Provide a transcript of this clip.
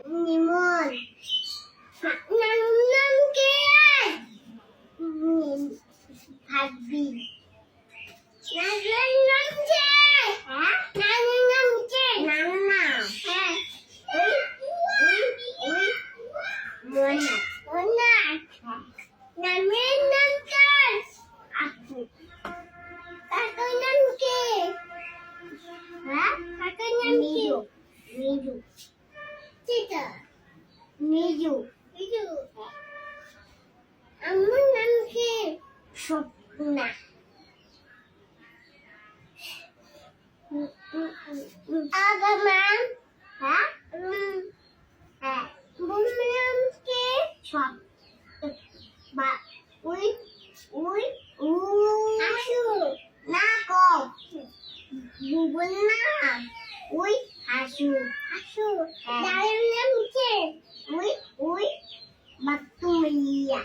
নিমন নাম কে ভাবি নামের নাম কে হ্যাঁ নামের নাম কে নাম না হ্যাঁ ওই মোনা মোনা নামের নাম কার আপু কাকার নাম কে হ্যাঁ কাকার নাম কি মিজু চিতা মিজু মিজু আমার নাম কি স্বপ্না আগমান হ্যাঁ হ্যাঁ বুবুর নাম কি সব বা ওই ওই ও আসু না কম বুবুর নাম ওই আসু আসু দাঁড়ের নাম কি ওই ওই বাতুলিয়া